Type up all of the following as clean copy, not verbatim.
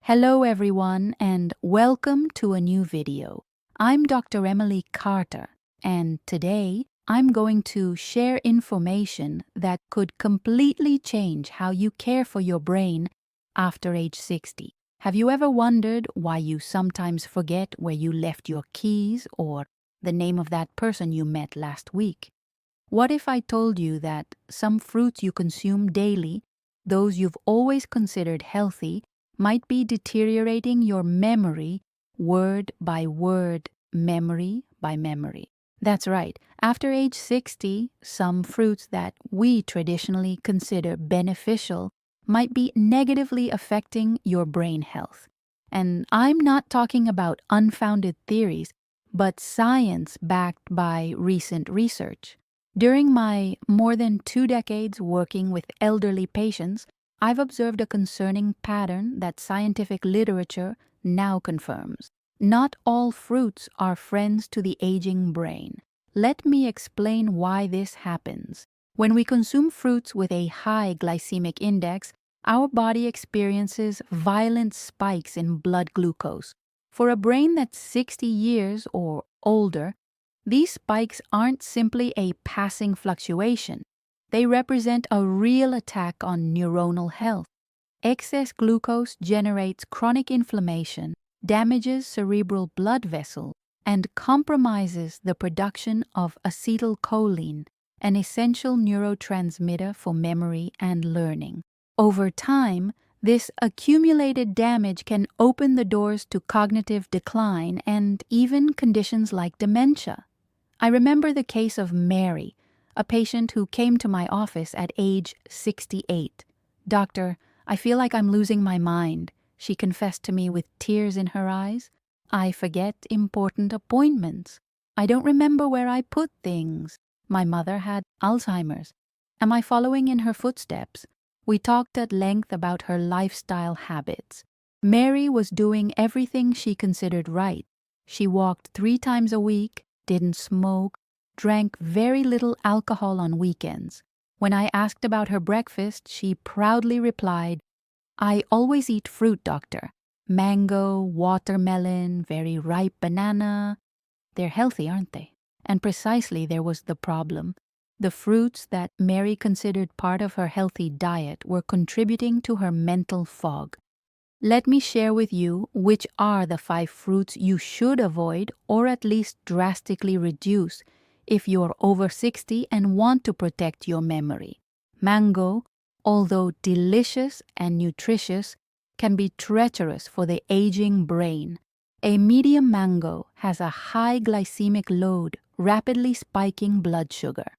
Hello everyone and welcome to a new video. I'm Dr. Emily Carter and today I'm going to share information that could completely change how you care for your brain after age 60. Have you ever wondered why you sometimes forget where you left your keys or the name of that person you met last week? What if I told you that some fruits you consume daily, those you've always considered healthy, might be deteriorating your memory word by word, memory by memory? That's right. After age 60, some fruits that we traditionally consider beneficial might be negatively affecting your brain health. And I'm not talking about unfounded theories, but science backed by recent research. During my more than 2 decades working with elderly patients, I've observed a concerning pattern that scientific literature now confirms. Not all fruits are friends to the aging brain. Let me explain why this happens. When we consume fruits with a high glycemic index, our body experiences violent spikes in blood glucose. For a brain that's 60 years or older, these spikes aren't simply a passing fluctuation. They represent a real attack on neuronal health. Excess glucose generates chronic inflammation, damages cerebral blood vessels, and compromises the production of acetylcholine, an essential neurotransmitter for memory and learning. Over time, this accumulated damage can open the doors to cognitive decline and even conditions like dementia. I remember the case of Mary, a patient who came to my office at age 68. "Doctor, I feel like I'm losing my mind," she confessed to me with tears in her eyes. "I forget important appointments. I don't remember where I put things. My mother had Alzheimer's. Am I following in her footsteps?" We talked at length about her lifestyle habits. Mary was doing everything she considered right. She walked 3 times a week, didn't smoke, drank very little alcohol on weekends. When I asked about her breakfast, she proudly replied, "I always eat fruit, doctor. Mango, watermelon, very ripe banana. They're healthy, aren't they?" And precisely there was the problem. The fruits that Mary considered part of her healthy diet were contributing to her mental fog. Let me share with you which are the 5 fruits you should avoid or at least drastically reduce if you're over 60 and want to protect your memory. Mango, although delicious and nutritious, can be treacherous for the aging brain. A medium mango has a high glycemic load, rapidly spiking blood sugar.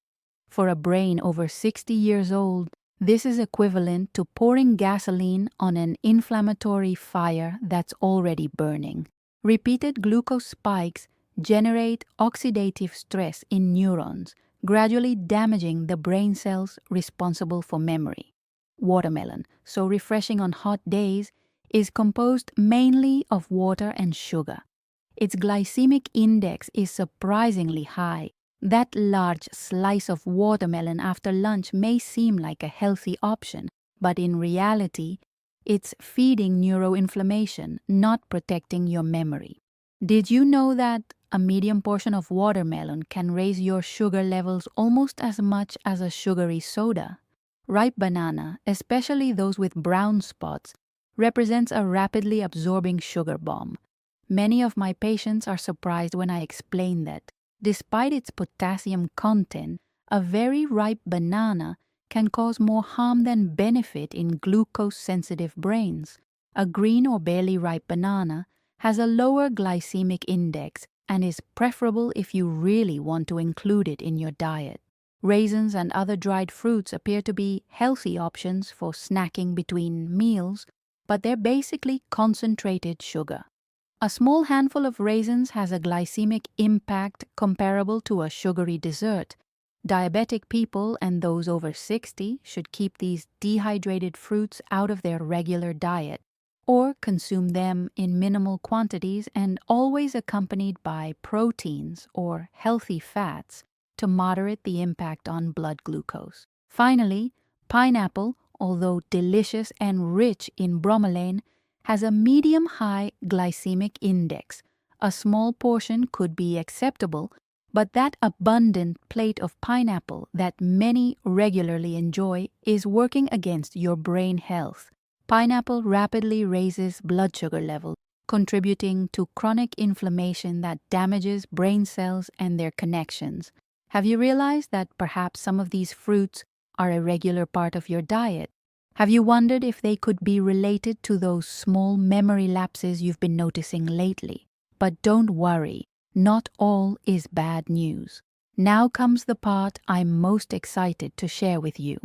For a brain over 60 years old, this is equivalent to pouring gasoline on an inflammatory fire that's already burning. Repeated glucose spikes generate oxidative stress in neurons, gradually damaging the brain cells responsible for memory. Watermelon, so refreshing on hot days, is composed mainly of water and sugar. Its glycemic index is surprisingly high. That large slice of watermelon after lunch may seem like a healthy option, but in reality, it's feeding neuroinflammation, not protecting your memory. Did you know that a medium portion of watermelon can raise your sugar levels almost as much as a sugary soda? Ripe banana, especially those with brown spots, represents a rapidly absorbing sugar bomb. Many of my patients are surprised when I explain that, despite its potassium content, a very ripe banana can cause more harm than benefit in glucose-sensitive brains. A green or barely ripe banana has a lower glycemic index and is preferable if you really want to include it in your diet. Raisins and other dried fruits appear to be healthy options for snacking between meals, but they're basically concentrated sugar. A small handful of raisins has a glycemic impact comparable to a sugary dessert. Diabetic people and those over 60 should keep these dehydrated fruits out of their regular diet, or consume them in minimal quantities and always accompanied by proteins or healthy fats to moderate the impact on blood glucose. Finally, pineapple, although delicious and rich in bromelain, has a medium-high glycemic index. A small portion could be acceptable, but that abundant plate of pineapple that many regularly enjoy is working against your brain health. Pineapple rapidly raises blood sugar levels, contributing to chronic inflammation that damages brain cells and their connections. Have you realized that perhaps some of these fruits are a regular part of your diet? Have you wondered if they could be related to those small memory lapses you've been noticing lately? But don't worry. Not all is bad news. Now comes the part I'm most excited to share with you.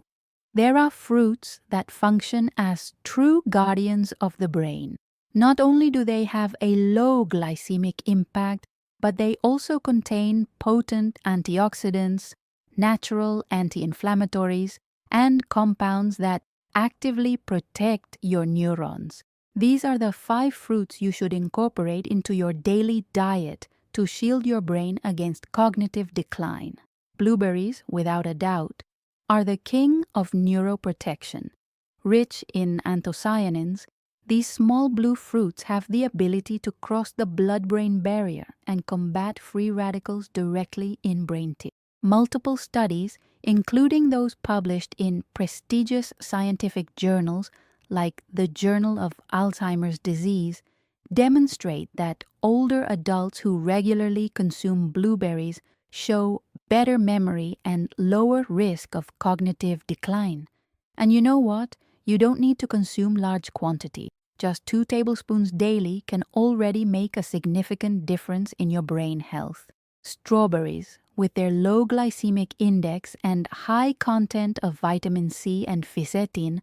There are fruits that function as true guardians of the brain. Not only do they have a low glycemic impact, but they also contain potent antioxidants, natural anti-inflammatories, and compounds that actively protect your neurons. These are the 5 fruits you should incorporate into your daily diet to shield your brain against cognitive decline. Blueberries, without a doubt, are the king of neuroprotection. Rich in anthocyanins, these small blue fruits have the ability to cross the blood-brain barrier and combat free radicals directly in brain tissue. Multiple studies, including those published in prestigious scientific journals like the Journal of Alzheimer's Disease, demonstrate that older adults who regularly consume blueberries show better memory and lower risk of cognitive decline. And you know what? You don't need to consume large quantities. Just 2 tablespoons daily can already make a significant difference in your brain health. Strawberries, with their low glycemic index and high content of vitamin C and fisetin,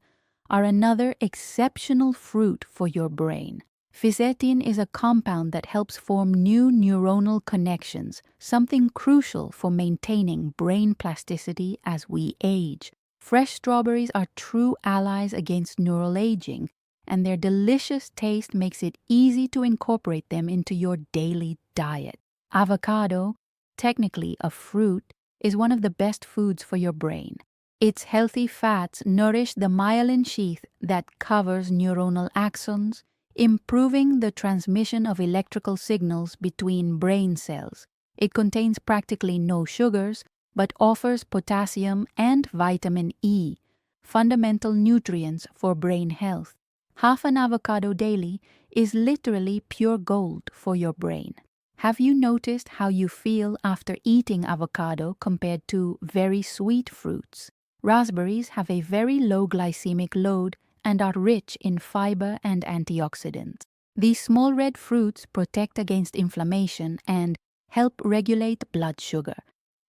are another exceptional fruit for your brain. Fisetin is a compound that helps form new neuronal connections, something crucial for maintaining brain plasticity as we age. Fresh strawberries are true allies against neural aging, and their delicious taste makes it easy to incorporate them into your daily diet. Avocado, technically a fruit, is one of the best foods for your brain. Its healthy fats nourish the myelin sheath that covers neuronal axons, improving the transmission of electrical signals between brain cells. It contains practically no sugars, but offers potassium and vitamin E, fundamental nutrients for brain health. Half an avocado daily is literally pure gold for your brain. Have you noticed how you feel after eating avocado compared to very sweet fruits? Raspberries have a very low glycemic load and are rich in fiber and antioxidants. These small red fruits protect against inflammation and help regulate blood sugar,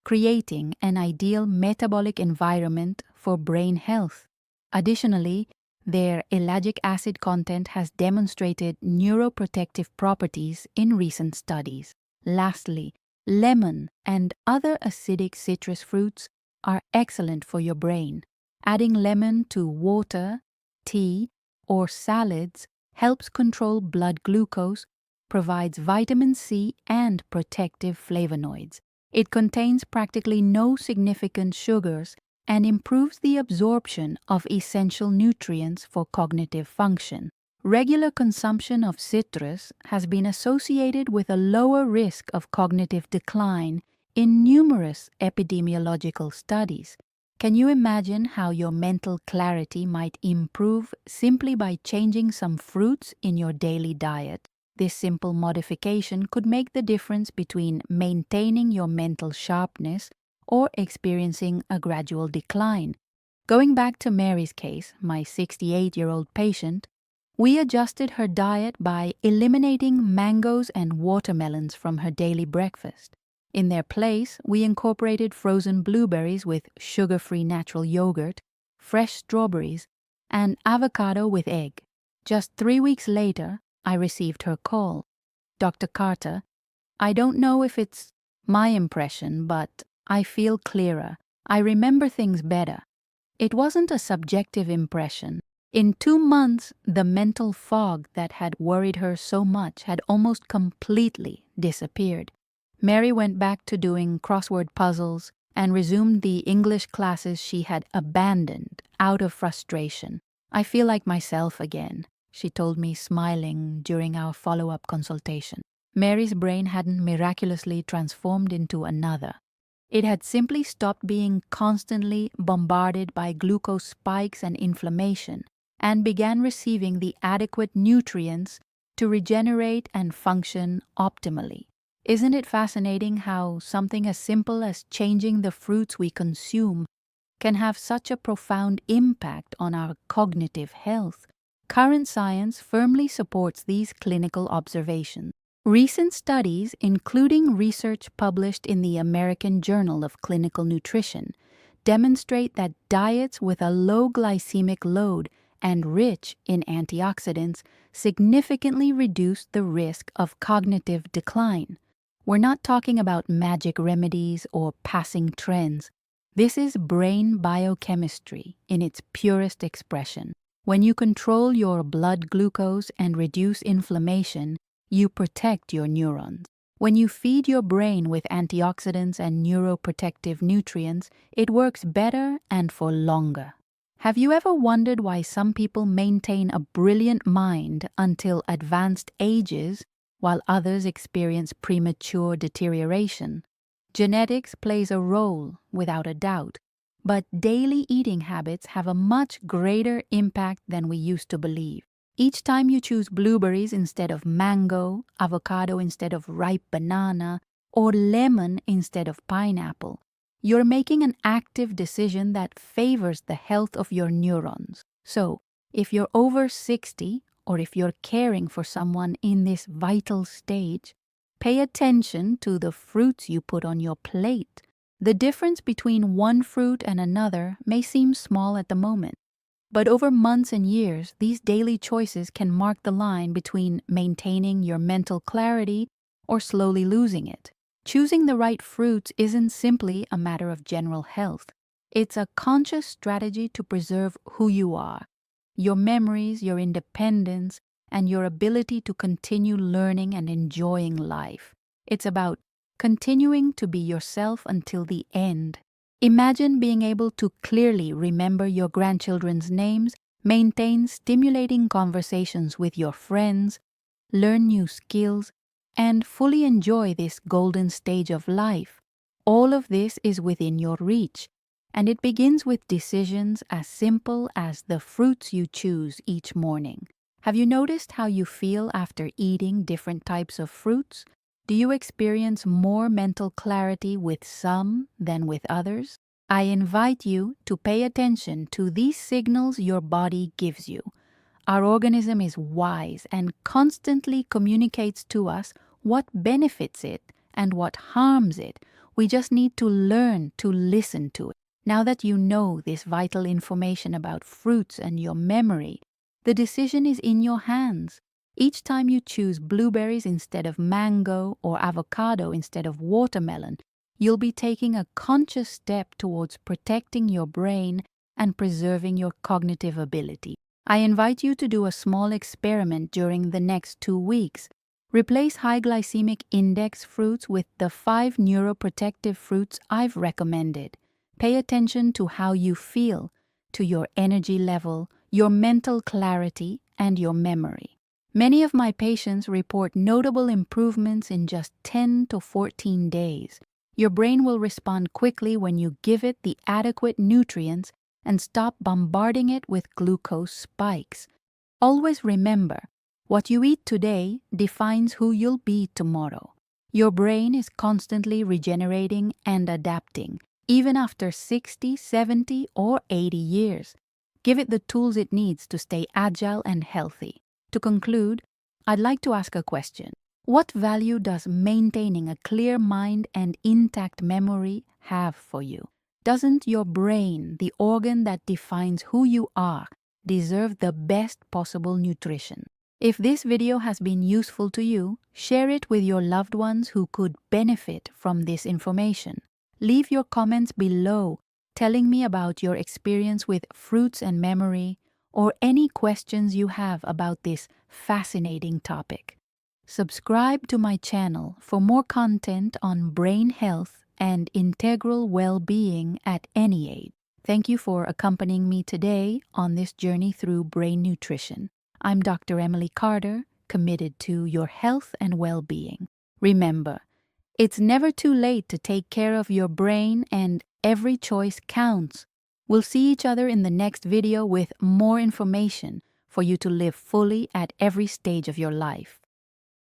creating an ideal metabolic environment for brain health. Additionally, their ellagic acid content has demonstrated neuroprotective properties in recent studies. Lastly, lemon and other acidic citrus fruits are excellent for your brain. Adding lemon to water, tea, or salads helps control blood glucose, provides vitamin C and protective flavonoids. It contains practically no significant sugars and improves the absorption of essential nutrients for cognitive function. Regular consumption of citrus has been associated with a lower risk of cognitive decline in numerous epidemiological studies. Can you imagine how your mental clarity might improve simply by changing some fruits in your daily diet? This simple modification could make the difference between maintaining your mental sharpness or experiencing a gradual decline. Going back to Mary's case, my 68-year-old patient, we adjusted her diet by eliminating mangoes and watermelons from her daily breakfast. In their place, we incorporated frozen blueberries with sugar-free natural yogurt, fresh strawberries, and avocado with egg. Just 3 weeks later, I received her call. "Dr. Carter, I don't know if it's my impression, but I feel clearer. I remember things better." It wasn't a subjective impression. In 2 months, the mental fog that had worried her so much had almost completely disappeared. Mary went back to doing crossword puzzles and resumed the English classes she had abandoned out of frustration. "I feel like myself again," she told me, smiling during our follow-up consultation. Mary's brain hadn't miraculously transformed into another. It had simply stopped being constantly bombarded by glucose spikes and inflammation and began receiving the adequate nutrients to regenerate and function optimally. Isn't it fascinating how something as simple as changing the fruits we consume can have such a profound impact on our cognitive health? Current science firmly supports these clinical observations. Recent studies, including research published in the American Journal of Clinical Nutrition, demonstrate that diets with a low glycemic load and rich in antioxidants significantly reduce the risk of cognitive decline. We're not talking about magic remedies or passing trends. This is brain biochemistry in its purest expression. When you control your blood glucose and reduce inflammation, you protect your neurons. When you feed your brain with antioxidants and neuroprotective nutrients, it works better and for longer. Have you ever wondered why some people maintain a brilliant mind until advanced ages while others experience premature deterioration? Genetics plays a role, without a doubt, but daily eating habits have a much greater impact than we used to believe. Each time you choose blueberries instead of mango, avocado instead of ripe banana, or lemon instead of pineapple, you're making an active decision that favors the health of your neurons. So, if you're over 60, or if you're caring for someone in this vital stage, pay attention to the fruits you put on your plate. The difference between one fruit and another may seem small at the moment, but over months and years, these daily choices can mark the line between maintaining your mental clarity or slowly losing it. Choosing the right fruits isn't simply a matter of general health. It's a conscious strategy to preserve who you are, your memories, your independence, and your ability to continue learning and enjoying life. It's about continuing to be yourself until the end. Imagine being able to clearly remember your grandchildren's names, maintain stimulating conversations with your friends, learn new skills, and fully enjoy this golden stage of life. All of this is within your reach, and it begins with decisions as simple as the fruits you choose each morning. Have you noticed how you feel after eating different types of fruits? Do you experience more mental clarity with some than with others? I invite you to pay attention to these signals your body gives you. Our organism is wise and constantly communicates to us what benefits it and what harms it. We just need to learn to listen to it. Now that you know this vital information about fruits and your memory, the decision is in your hands. Each time you choose blueberries instead of mango or avocado instead of watermelon, you'll be taking a conscious step towards protecting your brain and preserving your cognitive ability. I invite you to do a small experiment during the next 2 weeks. Replace high glycemic index fruits with the 5 neuroprotective fruits I've recommended. Pay attention to how you feel, to your energy level, your mental clarity, and your memory. Many of my patients report notable improvements in just 10 to 14 days. Your brain will respond quickly when you give it the adequate nutrients and stop bombarding it with glucose spikes. Always remember, what you eat today defines who you'll be tomorrow. Your brain is constantly regenerating and adapting, even after 60, 70, or 80 years. Give it the tools it needs to stay agile and healthy. To conclude, I'd like to ask a question. What value does maintaining a clear mind and intact memory have for you? Doesn't your brain, the organ that defines who you are, deserve the best possible nutrition? If this video has been useful to you, share it with your loved ones who could benefit from this information. Leave your comments below telling me about your experience with fruits and memory or any questions you have about this fascinating topic. Subscribe to my channel for more content on brain health and integral well-being at any age. Thank you for accompanying me today on this journey through brain nutrition. I'm Dr. Emily Carter, committed to your health and well-being. Remember, it's never too late to take care of your brain, and every choice counts. We'll see each other in the next video with more information for you to live fully at every stage of your life.